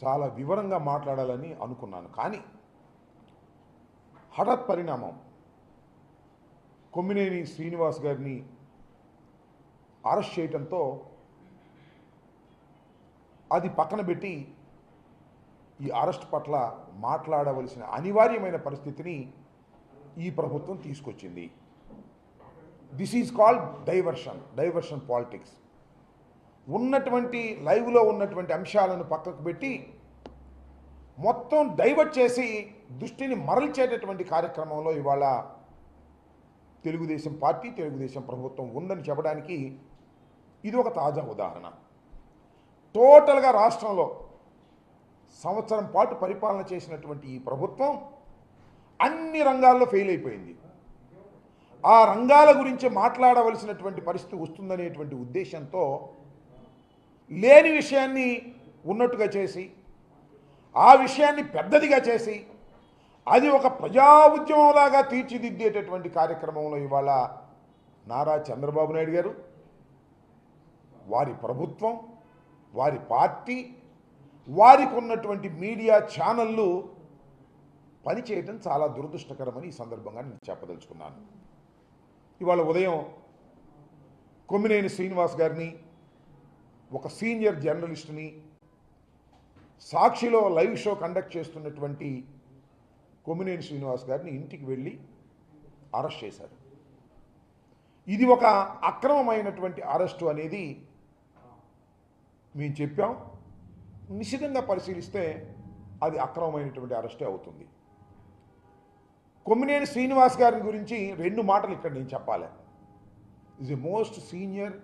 చాలా వివరంగా మాట్లాడాలని అనుకున్నాను. కానీ హఠాత్ పరిణామం కొమ్మినేని శ్రీనివాస్ గారిని అరెస్ట్ చేయడంతో అది పక్కన పెట్టి ఈ అరెస్ట్ పట్ల మాట్లాడవలసిన అనివార్యమైన పరిస్థితిని ఈ ప్రభుత్వం తీసుకొచ్చింది. This is called diversion politics. ఉన్నటువంటి లైవ్లో ఉన్నటువంటి అంశాలను పక్కకు పెట్టి మొత్తం డైవర్ట్ చేసి దృష్టిని మరల్చేటటువంటి కార్యక్రమంలో ఇవాళ తెలుగుదేశం పార్టీ, తెలుగుదేశం ప్రభుత్వం ఉందని చెప్పడానికి ఇది ఒక తాజా ఉదాహరణ. టోటల్గా రాష్ట్రంలో సంవత్సరం పాటు పరిపాలన చేసినటువంటి ఈ ప్రభుత్వం అన్ని రంగాల్లో ఫెయిల్ అయిపోయింది. ఆ రంగాల గురించి మాట్లాడవలసినటువంటి పరిస్థితి వస్తుందనేటువంటి ఉద్దేశంతో లేని విషయాన్ని ఉన్నట్టుగా చేసి, ఆ విషయాన్ని పెద్దదిగా చేసి, అది ఒక ప్రజా ఉద్యమంలాగా తీర్చిదిద్దేటటువంటి కార్యక్రమంలో ఇవాళ నారా చంద్రబాబు నాయుడు గారు, వారి ప్రభుత్వం, వారి పార్టీ, వారికి ఉన్నటువంటి మీడియా ఛానళ్ళు పనిచేయటం చాలా దురదృష్టకరమని ఈ సందర్భంగా నేను చెప్పదలుచుకున్నాను. ఇవాళ ఉదయం కొమ్మినేని శ్రీనివాస్ గారిని, ఒక సీనియర్ జర్నలిస్టుని, సాక్షిలో లైవ్ షో కండక్ట్ చేస్తున్నటువంటి కొమ్మినేని శ్రీనివాస్ గారిని ఇంటికి వెళ్ళి అరెస్ట్ చేశారు. ఇది ఒక అక్రమమైనటువంటి అరెస్టు అనేది మేము చెప్పాం. నిశితంగా పరిశీలిస్తే అది అక్రమమైనటువంటి అరెస్టే అవుతుంది. కొమ్మినేని శ్రీనివాస్ గారి గురించి రెండు మాటలు ఇక్కడ నేను చెప్పాలి. Is a most senior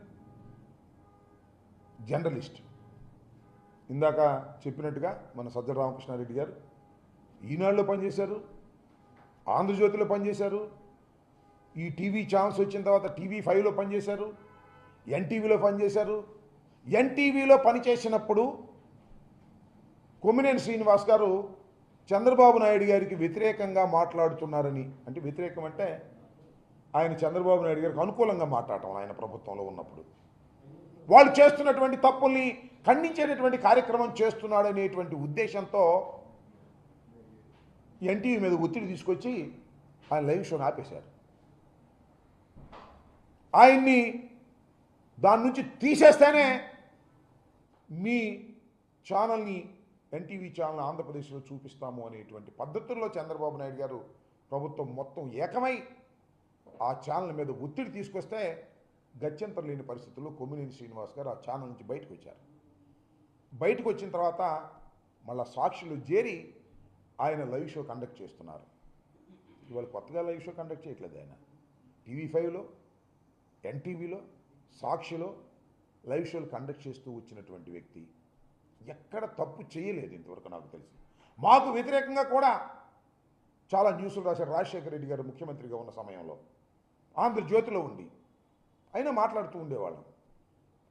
journalist. ఇందాక చెప్పినట్టుగా మన సజ్జల రామకృష్ణారెడ్డి గారు ఈనాడులో పనిచేశారు, ఆంధ్రజ్యోతిలో పనిచేశారు, ఈ టీవీ ఛానల్స్ వచ్చిన తర్వాత TV5లో పనిచేశారు, ఎన్టీవీలో పనిచేశారు. ఎన్టీవీలో పనిచేసినప్పుడు కొమ్మినేని శ్రీనివాస్ గారు చంద్రబాబు నాయుడు గారికి వ్యతిరేకంగా మాట్లాడుతున్నారని, అంటే వ్యతిరేకం అంటే ఆయన చంద్రబాబు నాయుడు గారికి అనుకూలంగా మాట్లాడటం, ఆయన ప్రభుత్వంలో ఉన్నప్పుడు వాళ్ళు చేస్తున్నటువంటి తప్పుల్ని ఖండించేటటువంటి కార్యక్రమం చేస్తున్నాడనేటువంటి ఉద్దేశంతో ఎన్టీవీ మీద ఒత్తిడి తీసుకొచ్చి ఆయన లైవ్ షోని ఆపేశారు. ఆయన్ని దాని నుంచి తీసేస్తేనే మీ ఛానల్ని, ఎన్టీవీ ఛానల్ ఆంధ్రప్రదేశ్లో చూపిస్తాము అనేటువంటి పద్ధతుల్లో చంద్రబాబు నాయుడు గారు ప్రభుత్వం మొత్తం ఏకమై ఆ ఛానల్ మీద ఒత్తిడి తీసుకొస్తే గత్యంతరం లేని పరిస్థితుల్లో కొమ్మినేని శ్రీనివాస్ గారు ఆ ఛానల్ నుంచి బయటకు వచ్చారు. బయటకు వచ్చిన తర్వాత మళ్ళీ సాక్షులు చేరి ఆయన లైవ్ షో కండక్ట్ చేస్తున్నారు. ఇవాళ కొత్తగా లైవ్ షో కండక్ట్ చేయట్లేదు. ఆయన TV5లో, ఎన్టీవీలో, సాక్షిలో లైవ్ షోలు కండక్ట్ చేస్తూ వచ్చినటువంటి వ్యక్తి. ఎక్కడ తప్పు చేయలేదు ఇంతవరకు నాకు తెలిసి. మాకు వ్యతిరేకంగా కూడా చాలా న్యూస్లు రాశారు. రాజశేఖర రెడ్డి గారు ముఖ్యమంత్రిగా ఉన్న సమయంలో ఆంధ్రజ్యోతిలో ఉండి అయినా మాట్లాడుతూ ఉండేవాళ్ళం.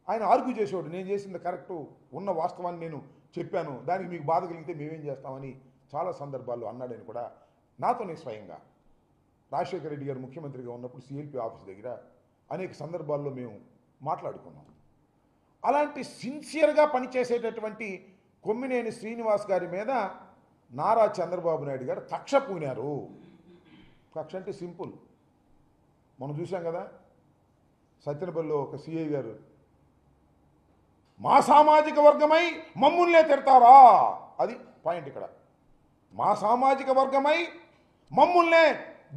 ఆయన ఆర్గ్యూ చేసేవాడు, నేను చేసింది కరెక్టు, ఉన్న వాస్తవాన్ని నేను చెప్పాను, దానికి మీకు బాధ కలిగితే మేమేం చేస్తామని చాలా సందర్భాల్లో అన్నాడని కూడా నాతోనే స్వయంగా రాజశేఖర రెడ్డి గారు ముఖ్యమంత్రిగా ఉన్నప్పుడు CLP ఆఫీస్ దగ్గర అనేక సందర్భాల్లో మేము మాట్లాడుకున్నాం. అలాంటి సిన్సియర్గా పనిచేసేటటువంటి కొమ్మినేని శ్రీనివాస్ గారి మీద నారా చంద్రబాబు నాయుడు గారు కక్ష పూనారు. కక్ష అంటే సింపుల్, మనం చూసాం కదా, సత్యనపల్లిలో ఒక CI గారు మా సామాజిక వర్గమై మమ్ముల్నే తిడతారా, అది పాయింట్ ఇక్కడ. మా సామాజిక వర్గమై మమ్ముల్నే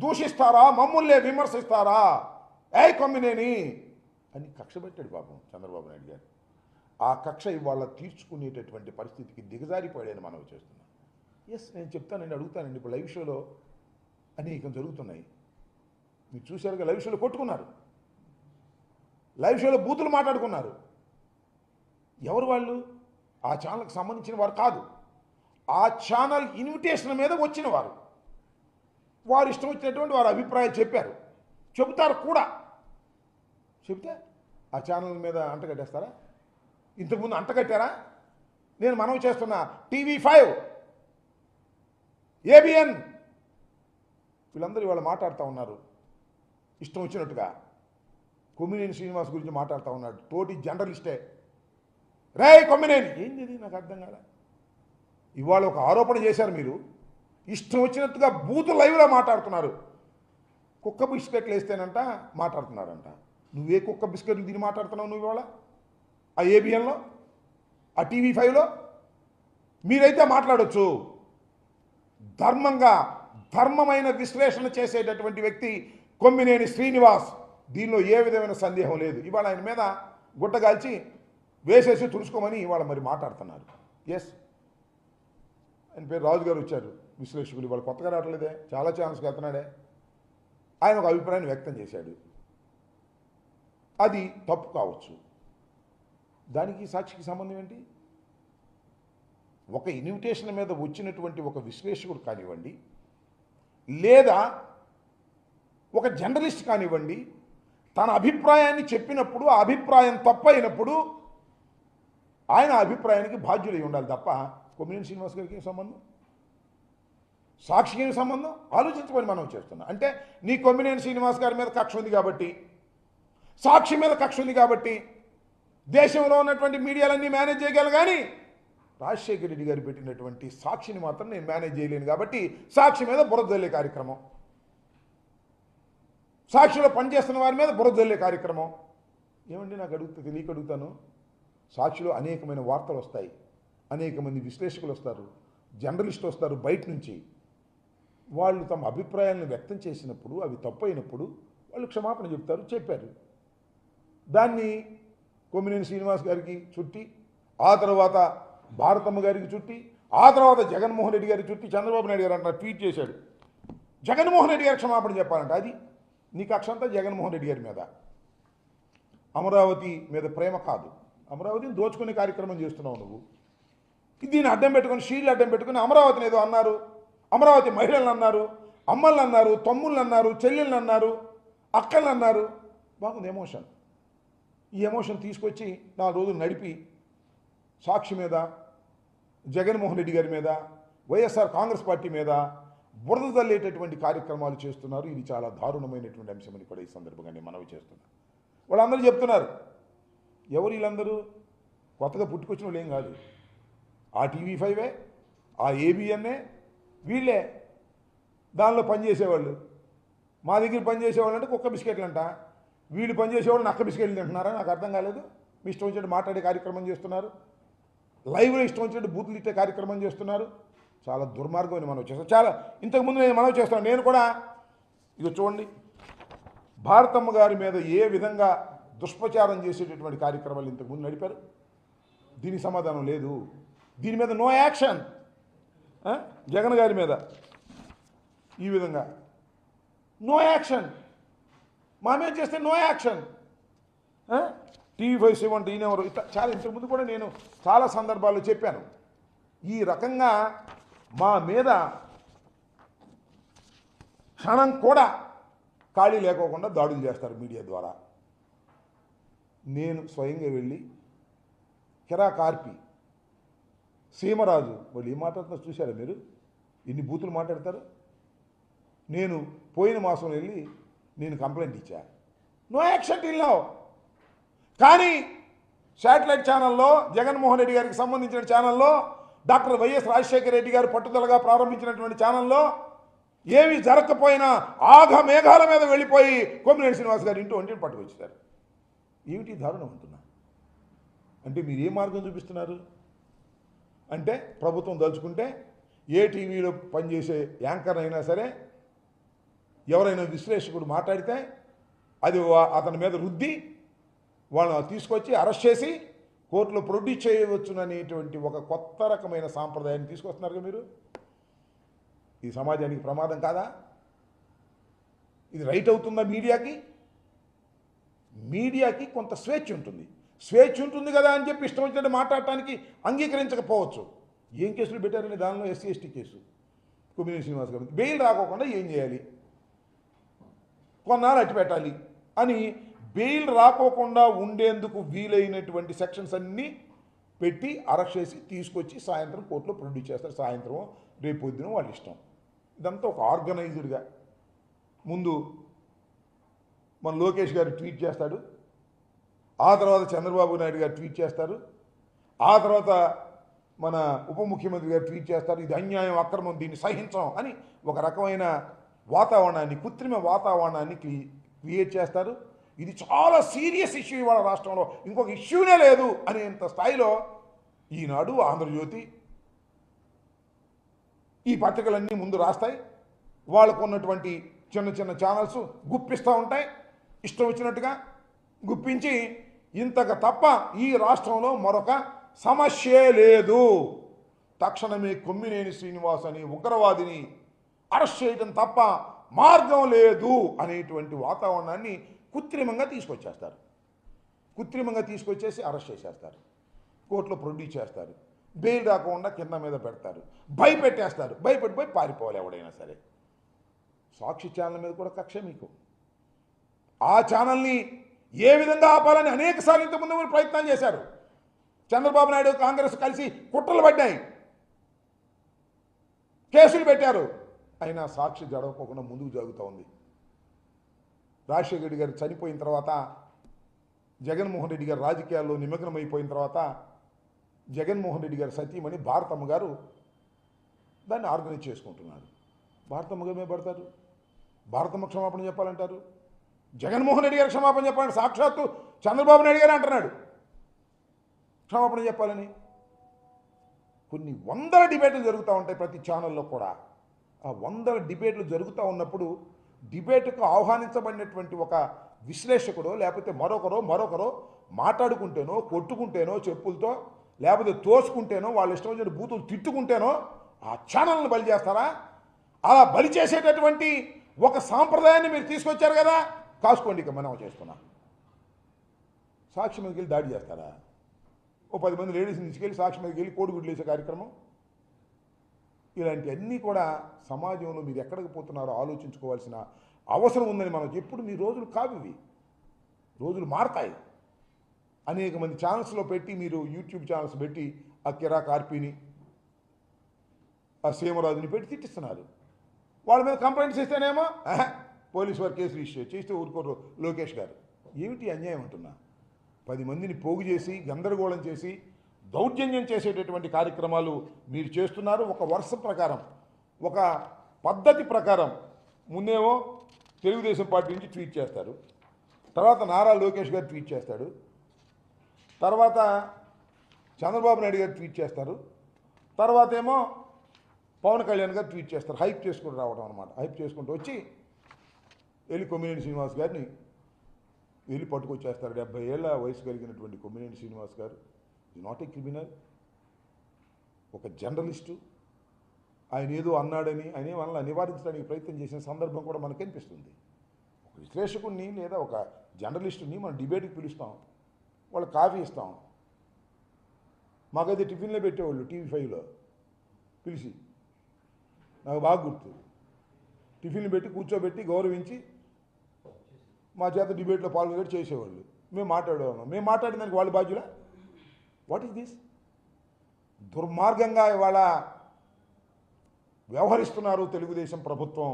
దూషిస్తారా, మమ్ముల్నే విమర్శిస్తారా, ఏ కొమ్మినేని అని కక్ష పెట్టాడు పాపం చంద్రబాబు నాయుడు గారు. ఆ కక్ష ఇవాళ తీర్చుకునేటటువంటి పరిస్థితికి దిగజారిపోయాడని మనవి చేస్తున్నాను. ఎస్, నేను చెప్తానండి, అడుగుతానండి. ఇప్పుడు లైవ్ షోలో అనేకం జరుగుతున్నాయి. మీరు చూశారుగా, లైవ్ షోలో కొట్టుకున్నారు, లైవ్ షోలో బూతులు మాట్లాడుకున్నారు. ఎవరు వాళ్ళు? ఆ ఛానల్కి సంబంధించిన వారు కాదు, ఆ ఛానల్ ఇన్విటేషన్ మీద వచ్చిన వారు. వారు ఇష్టం వచ్చినటువంటి వారు అభిప్రాయం చెప్పారు, చెబుతారు కూడా. చెబితే ఆ ఛానల్ మీద అంటగట్టేస్తారా? ఇంతకుముందు అంటగట్టారా? నేను మనవి చేస్తున్నా, TV5, ABN వీళ్ళందరూ ఇవాళ మాట్లాడుతూ ఉన్నారు ఇష్టం వచ్చినట్టుగా. కొమ్మినేని శ్రీనివాస్ గురించి మాట్లాడుతూ ఉన్నాడు, తోటి జర్నలిస్టే. రే కొమ్మినేని, ఏంది ఇది నాకు అర్థం కాలే. ఇవాళ ఒక ఆరోపణ చేశారు మీరు, ఇష్టం వచ్చినట్టుగా బూత్ లైవ్లో మాట్లాడుతున్నారు. కుక్క బిస్కెట్లు వేస్తేనంట మాట్లాడుతున్నారంట. నువ్వే కుక్క బిస్కెట్లు తిని మాట్లాడుతున్నావు నువ్వు ఇవాళ? ఆ ఏబిఎన్లో, ఆ టీవీ5లో మీరైతే మాట్లాడొచ్చు. ధర్మంగా ధర్మమైన విశ్లేషణ చేసేటటువంటి వ్యక్తి కొమ్మినేని శ్రీనివాస్. దీనిలో ఏ విధమైన సందేహం లేదు. ఇవాళ ఆయన మీద గుట్టగాల్చి వేసేసి తుడుచుకోమని ఇవాళ మరి మాట్లాడుతున్నారు. ఎస్, ఆయన పేరు రాజు గారు వచ్చారు, విశ్లేషకులు. ఇవాళ కొత్తగా రావట్లేదే, చాలా ఛాన్స్కి వెళ్తున్నాడే. ఆయన ఒక అభిప్రాయాన్ని వ్యక్తం చేశాడు, అది తప్పు కావచ్చు. దానికి సాక్షికి సంబంధం ఏంటి? ఒక ఇన్విటేషన్ మీద వచ్చినటువంటి ఒక విశ్లేషకుడు కానివ్వండి, లేదా ఒక జర్నలిస్ట్ కానివ్వండి, తన అభిప్రాయాన్ని చెప్పినప్పుడు ఆ అభిప్రాయం తప్పైనప్పుడు ఆయన అభిప్రాయానికి బాధ్యులై ఉండాలి తప్ప కొమ్మినేని శ్రీనివాస్ గారికి ఏం సంబంధం, సాక్షికి ఏం సంబంధం? ఆలోచించమని మనం చేస్తున్నాం. అంటే నీ కొమ్మినేని శ్రీనివాస్ గారి మీద కక్ష ఉంది కాబట్టి, సాక్షి మీద కక్ష ఉంది కాబట్టి దేశంలో ఉన్నటువంటి మీడియాలన్నీ మేనేజ్ చేయగలను, కానీ రాజశేఖర రెడ్డి గారు పెట్టినటువంటి సాక్షిని మాత్రం నేను మేనేజ్ చేయలేను కాబట్టి సాక్షి మీద బురద జల్లే కార్యక్రమం, సాక్షిలో పనిచేస్తున్న వారి మీద బురద జల్లే కార్యక్రమం. ఏమండి నాకు తెలియక అడుగుతాను. సాక్షిలో అనేకమైన వార్తలు వస్తాయి, అనేక మంది విశ్లేషకులు వస్తారు, జర్నలిస్టులు వస్తారు బయట నుంచి. వాళ్ళు తమ అభిప్రాయాలను వ్యక్తం చేసినప్పుడు అవి తప్పు అయినప్పుడు వాళ్ళు క్షమాపణ చెప్తారు, చెప్పారు. దాన్ని కొమ్మినేని శ్రీనివాస్ గారికి చుట్టి, ఆ తర్వాత భారతమ్మ గారికి చుట్టి, ఆ తర్వాత జగన్మోహన్ రెడ్డి గారికి చుట్టి చంద్రబాబు నాయుడు గారు అంటారు, ట్వీట్ చేశాడు, జగన్మోహన్ రెడ్డి గారు క్షమాపణ చెప్పాలంట. అది నీ కక్ష అంతా జగన్మోహన్ రెడ్డి గారి మీద. అమరావతి మీద ప్రేమ కాదు, అమరావతిని దోచుకునే కార్యక్రమం చేస్తున్నావు నువ్వు. దీన్ని అడ్డం పెట్టుకుని, షీల్డ్ అడ్డం పెట్టుకుని అమరావతిని ఏదో అన్నారు, అమరావతి మహిళలను అన్నారు, అమ్మల్ని అన్నారు, తమ్ముళ్ళని అన్నారు, చెల్లెళ్ళని అన్నారు, అక్కల్ని అన్నారు. బాగుంది ఎమోషన్. ఈ ఎమోషన్ తీసుకొచ్చి 4 రోజులు నడిపి సాక్షి మీద, జగన్మోహన్ రెడ్డి గారి మీద, వైఎస్ఆర్ కాంగ్రెస్ పార్టీ మీద బురద తల్లేటటువంటి కార్యక్రమాలు చేస్తున్నారు. ఇది చాలా దారుణమైనటువంటి అంశమని కూడా ఈ సందర్భంగా నేను మనవి చేస్తున్నాను. వాళ్ళందరూ చెప్తున్నారు. ఎవరు వీళ్ళందరూ? కొత్తగా పుట్టుకొచ్చిన వాళ్ళు ఏం కాదు. ఆ టీవీ5, ఆ ఏబిఎన్ఏ, వీళ్ళే దానిలో పనిచేసేవాళ్ళు. మా దగ్గర పనిచేసేవాళ్ళు అంటే కుక్క బిస్కెట్లు అంట, వీళ్ళు పనిచేసేవాళ్ళు నక్క బిస్కెట్లు తింటున్నారా? నాకు అర్థం కాలేదు. మీ ఇష్టం వచ్చినట్టు మాట్లాడే కార్యక్రమం చేస్తున్నారు, లైవ్లో ఇష్టం వచ్చినట్టు బూతులు ఇచ్చే కార్యక్రమం చేస్తున్నారు. చాలా దుర్మార్గం అని మనం చేస్తాం. చాలా ఇంతకుముందు నేను మనవి చేస్తాను. నేను కూడా ఇక చూడండి, భారతమ్మ గారి మీద ఏ విధంగా దుష్ప్రచారం చేసేటటువంటి కార్యక్రమాలు ఇంతకుముందు నడిపారు. దీనికి సమాధానం లేదు. దీని మీద నో యాక్షన్. జగన్ గారి మీద ఈ విధంగా నో యాక్షన్, మా మీద చేస్తే నో యాక్షన్. టీవీ5 7 ఈయనెవరు, చాలా ఇంతకుముందు కూడా నేను చాలా సందర్భాల్లో చెప్పాను. ఈ రకంగా మా మీద క్షణం కూడా ఖాళీ లేకోకుండా దాడులు చేస్తారు మీడియా ద్వారా. నేను స్వయంగా వెళ్ళి కిరా కార్పి, సీమరాజు, వాళ్ళు ఏం మాట్లాడుతున్నారు చూశారా మీరు? ఎన్ని బూతులు మాట్లాడతారు. నేను పోయిన మాసం వెళ్ళి నేను కంప్లైంట్ ఇచ్చా, నో యాక్షన్ టిల్ నౌ. కానీ శాటిలైట్ ఛానల్లో, జగన్మోహన్ రెడ్డి గారికి సంబంధించిన ఛానల్లో, డాక్టర్ వైఎస్ రాజశేఖర రెడ్డి గారు పట్టుదలగా ప్రారంభించినటువంటి ఛానల్లో ఏమి జరగకపోయినా ఆఘ మేఘాల మీద వెళ్ళిపోయి కొమ్మినేని శ్రీనివాస్ గారు ఇంటిని పట్టుకొచ్చారు. ఏమిటి దారుణం అంటున్నా? అంటే మీరు ఏ మార్గం చూపిస్తున్నారు? అంటే ప్రభుత్వం దలుచుకుంటే ఏ టీవీలో పనిచేసే యాంకర్ అయినా సరే, ఎవరైనా విశ్లేషకుడు మాట్లాడితే అది అతని మీద రుద్ది వాళ్ళని తీసుకొచ్చి అరెస్ట్ చేసి కోర్టులో ప్రొడ్యూస్ చేయవచ్చుననేటువంటి ఒక కొత్త రకమైన సాంప్రదాయాన్ని తీసుకొస్తున్నారు మీరు. ఇది సమాజానికి ప్రమాదం కాదా? ఇది రైట్ అవుతుందా మీడియాకి? మీడియాకి కొంత స్వేచ్ఛ ఉంటుంది. స్వేచ్ఛ ఉంటుంది కదా అని చెప్పి ఇష్టం వచ్చినట్టు మాట్లాడటానికి అంగీకరించకపోవచ్చు. ఏం కేసులు పెట్టారని దానిలో SC ST case, Kommineni Srinivas గారు బెయిల్ రాకోకుండా ఏం చేయాలి, కొన్నాళ్ళు అట్టి పెట్టాలి అని బెయిల్ రాకోకుండా ఉండేందుకు వీలైనటువంటి సెక్షన్స్ అన్నీ పెట్టి అరెస్ట్ చేసి తీసుకొచ్చి సాయంత్రం కోర్టులో ప్రొడ్యూస్ చేస్తారు. సాయంత్రం రేపు పొద్దున వాళ్ళ ఇష్టం. ఇదంతా ఒక ఆర్గనైజ్డ్గా. ముందు మన లోకేష్ గారు ట్వీట్ చేస్తాడు, ఆ తర్వాత చంద్రబాబు నాయుడు గారు ట్వీట్ చేస్తారు, ఆ తర్వాత మన ఉప ముఖ్యమంత్రి గారు ట్వీట్ చేస్తారు, ఇది అన్యాయం, అక్రమం, దీన్ని సహించం అని ఒక రకమైన వాతావరణాన్ని, కృత్రిమ వాతావరణాన్ని క్రియేట్ చేస్తారు. ఇది చాలా సీరియస్ ఇష్యూ ఇవాళ రాష్ట్రంలో, ఇంకొక ఇష్యూనే లేదు అనేంత స్థాయిలో ఈనాడు, ఆంధ్రజ్యోతి ఈ పత్రికలన్నీ ముందు రాస్తాయి. వాళ్ళకు ఉన్నటువంటి చిన్న చిన్న ఛానల్స్ గుప్పిస్తూ ఉంటాయి, ఇష్టం వచ్చినట్టుగా గుప్పించి ఇంతకు తప్ప ఈ రాష్ట్రంలో మరొక సమస్యే లేదు, తక్షణమే కొమ్మినేని శ్రీనివాస్ అని ఉగ్రవాదిని అరెస్ట్ చేయడం తప్ప మార్గం లేదు అనేటువంటి వాతావరణాన్ని కృత్రిమంగా తీసుకొచ్చేస్తారు. కృత్రిమంగా తీసుకొచ్చేసి అరెస్ట్ చేసేస్తారు, కోర్టులో ప్రొడ్యూస్ చేస్తారు, బెయిల్ రాకుండా కింద మీద పెడతారు, భయపెట్టేస్తారు, భయపెట్టిపోయి పారిపోవాలి ఎవడైనా సరే. సాక్షి ఛానల్ మీద కూడా కక్ష మీకు. ఆ ఛానల్ని ఏ విధంగా ఆపాలని అనేక సార్లు ఇంతకుముందు మీరు ప్రయత్నం చేశారు. చంద్రబాబు నాయుడు కాంగ్రెస్ కలిసి కుట్రలు పడ్డాయి, కేసులు పెట్టారు, అయినా సాక్షి జరగకోకుండా ముందుకు జరుగుతూ ఉంది. రాజశేఖర రెడ్డి గారు చనిపోయిన తర్వాత, జగన్మోహన్ రెడ్డి గారు రాజకీయాల్లో నిమగ్నమైపోయిన తర్వాత, జగన్మోహన్ రెడ్డి గారు సతీమణి భారతమ్మ గారు దాన్ని ఆర్గనైజ్ చేసుకుంటున్నారు. భారతమ్మ గారు మీద పడతారు, భారతమ్మ క్షమాపణ చెప్పాలంటారు, జగన్మోహన్ రెడ్డి గారు క్షమాపణ చెప్పాలంటే సాక్షాత్తు చంద్రబాబు నాయుడు గారు అంటున్నాడు క్షమాపణ చెప్పాలని. కొన్ని వందల డిబేట్లు జరుగుతూ ఉంటాయి ప్రతి ఛానల్లో కూడా. ఆ వందల డిబేట్లు జరుగుతూ ఉన్నప్పుడు డిబేట్కు ఆహ్వానించబడినటువంటి ఒక విశ్లేషకుడు లేకపోతే మరొకరో మాట్లాడుకుంటేనో, కొట్టుకుంటేనో, చెప్పులతో లేకపోతే తోసుకుంటేనో, వాళ్ళు ఇష్టం వచ్చిన బూతులు తిట్టుకుంటేనో ఆ ఛానల్ని బలి చేస్తారా? అలా బలి చేసేటటువంటి ఒక సాంప్రదాయాన్ని మీరు తీసుకొచ్చారు కదా, కాసుకోండి. ఇక మనం చేసుకున్నా సాక్షి మీదకి వెళ్ళి దాడి చేస్తారా? ఓ 10 మంది లేడీస్ని తీసుకెళ్ళి సాక్షి మీదకి వెళ్ళి కోడిగుడ్లు వేసే కార్యక్రమం. ఇలాంటివన్నీ కూడా సమాజంలో మీరు ఎక్కడికి పోతున్నారో ఆలోచించుకోవాల్సిన అవసరం ఉందని మనం ఎప్పుడు. మీ రోజులు కావివి, రోజులు మారతాయి. అనేక మంది ఛానల్స్లో పెట్టి, మీరు యూట్యూబ్ ఛానల్స్ పెట్టి ఆ కిరా కార్పీని, ఆ సీమరాజుని పెట్టి తిట్టిస్తున్నారు. వాళ్ళ మీద కంప్లైంట్స్ ఇస్తేనేమో పోలీసు వారు కేసు రిజిస్టర్ చేస్తే ఊరుకోరు లోకేష్ గారు. ఏమిటి అన్యాయం అంటున్నా? 10 మందిని పోగు చేసి, గందరగోళం చేసి, దౌర్జన్యం చేసేటటువంటి కార్యక్రమాలు మీరు చేస్తున్నారు. ఒక వరుస ప్రకారం, ఒక పద్ధతి ప్రకారం ముందేమో తెలుగుదేశం పార్టీ నుంచి ట్వీట్ చేస్తారు, తర్వాత నారా లోకేష్ గారు ట్వీట్ చేస్తాడు, తర్వాత చంద్రబాబు నాయుడు గారు ట్వీట్ చేస్తారు, తర్వాత ఏమో పవన్ కళ్యాణ్ గారు ట్వీట్ చేస్తారు. హైప్ చేసుకుంటూ రావడం అనమాట. హైప్ చేసుకుంటూ వచ్చి వెళ్ళి కొమ్మినేని శ్రీనివాస్ గారిని వెళ్ళి పట్టుకొచ్చేస్తారు. 70 ఏళ్ల వయసు కలిగినటువంటి కొమ్మినేని శ్రీనివాస్ గారు ఈజ్ నాట్ ఏ క్రిమినల్, ఒక జర్నలిస్టు. ఆయన ఏదో అన్నాడని ఆయన వాళ్ళని నివారించడానికి ప్రయత్నం చేసిన సందర్భం కూడా మనకు కనిపిస్తుంది. ఒక విశ్లేషకుడిని లేదా ఒక జర్నలిస్టుని మనం డిబేట్కి పిలుస్తాం, వాళ్ళు కాఫీ ఇస్తాం. మాకైతే టిఫిన్లో పెట్టేవాళ్ళు TV5లో పిలిచి, నాకు బాగా గుర్తు. టిఫిన్లు పెట్టి కూర్చోబెట్టి గౌరవించి మా చేత డిబేట్లో పాల్గొనేట్టు చేసేవాళ్ళు. మేము మాట్లాడేవాళ్ళం. మేము మాట్లాడిన దానికి వాళ్ళు బాధ్యులా? What is this? దుర్మార్గంగా ఇవాళ వ్యవహరిస్తున్నారు తెలుగుదేశం ప్రభుత్వం.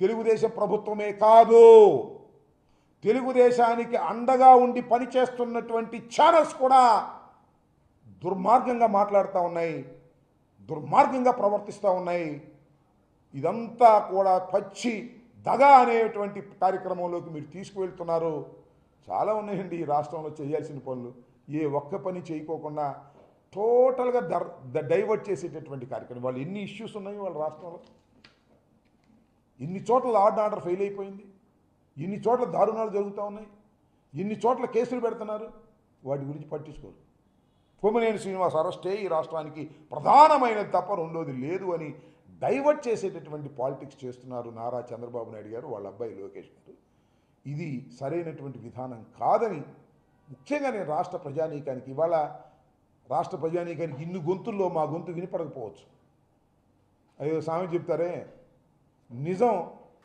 తెలుగుదేశం ప్రభుత్వమే కాదు, తెలుగుదేశానికి అండగా ఉండి పనిచేస్తున్నటువంటి ఛానల్స్ కూడా దుర్మార్గంగా మాట్లాడుతూ ఉన్నాయి, దుర్మార్గంగా ప్రవర్తిస్తూ ఉన్నాయి. ఇదంతా కూడా పచ్చి దగ అనేటువంటి కార్యక్రమంలోకి మీరు తీసుకువెళ్తున్నారు. చాలా ఉన్నాయండి ఈ రాష్ట్రంలో చేయాల్సిన పనులు. ఏ ఒక్క పని చేయకోకుండా టోటల్గా డైవర్ట్ చేసేటటువంటి కార్యక్రమం. వాళ్ళు ఎన్ని ఇష్యూస్ ఉన్నాయి వాళ్ళ రాష్ట్రంలో, ఇన్ని చోట్ల ఆర్డర్ ఫెయిల్ అయిపోయింది, ఇన్ని చోట్ల దారుణాలు జరుగుతూ ఉన్నాయి, ఇన్ని చోట్ల కేసులు పెడుతున్నారు, వాటి గురించి పట్టించుకోరు. కొమ్మినేని శ్రీనివాస్ అరెస్టే ఈ రాష్ట్రానికి ప్రధానమైనది తప్ప రెండోది లేదు అని డైవర్ట్ చేసేటటువంటి పాలిటిక్స్ చేస్తున్నారు నారా చంద్రబాబు నాయుడు గారు, వాళ్ళ అబ్బాయి లోకేష్ గారు. ఇది సరైనటువంటి విధానం కాదని ముఖ్యంగా నేను రాష్ట్ర ప్రజానీకానికి, ఇవాళ రాష్ట్ర ప్రజానీకానికి ఇన్ని గొంతుల్లో మా గొంతు వినపడకపోవచ్చు. అయ్యో సామె చెప్తారే, నిజం.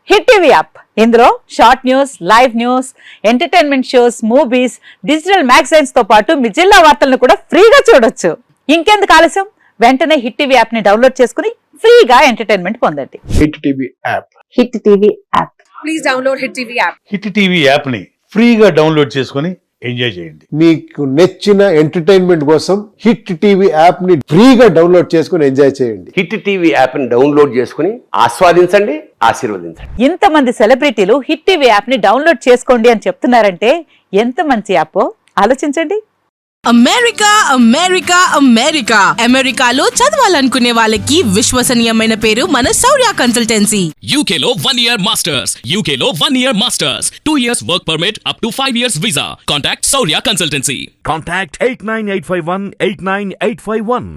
హిట్ టీవీ యాప్, ఇందులో short news, live news, entertainment shows, movies, digital magazines తో పాటు మీ జిల్లా వార్తలను కూడా ఫ్రీగా చూడొచ్చు. ఇంకెందుకు ఆలస్యం, వెంటనే హిట్ టీవీ యాప్ ని డౌన్లోడ్ చేసుకుని ఫ్రీగా ఎంటర్టైన్మెంట్ పొందండి. Hit TV app, hit TV app, please download hit TV app. Hit TV app ని ఫ్రీగా డౌన్లోడ్ చేసుకుని ఎంజాయ్ చేయండి. మీకు నచ్చిన ఎంటర్టైన్మెంట్ కోసం హిట్ టీవీ యాప్ ని ఫ్రీగా డౌన్లోడ్ చేసుకుని ఎంజాయ్ చేయండి. హిట్ టీవీ యాప్ని డౌన్లోడ్ చేసుకుని ఆస్వాదించండి, ఆశీర్వదించండి. ఇంతమంది సెలబ్రిటీలు హిట్ టీవీ యాప్ ని డౌన్లోడ్ చేసుకోండి అని చెప్తున్నారంటే ఎంత మంచి యాప్ ఆలోచించండి. అమెరికా అమెరికా అమెరికా అమెరికాలో చదవాలనుకునే వాళ్ళకి విశ్వసనీయమైన పేరు మన శౌర్య consultancy. UK Law 1 Year Masters. UK Law 1 Year Masters. 2 years work permit up to 5 years visa. Contact Saurya Consultancy. Contact 89851 89851.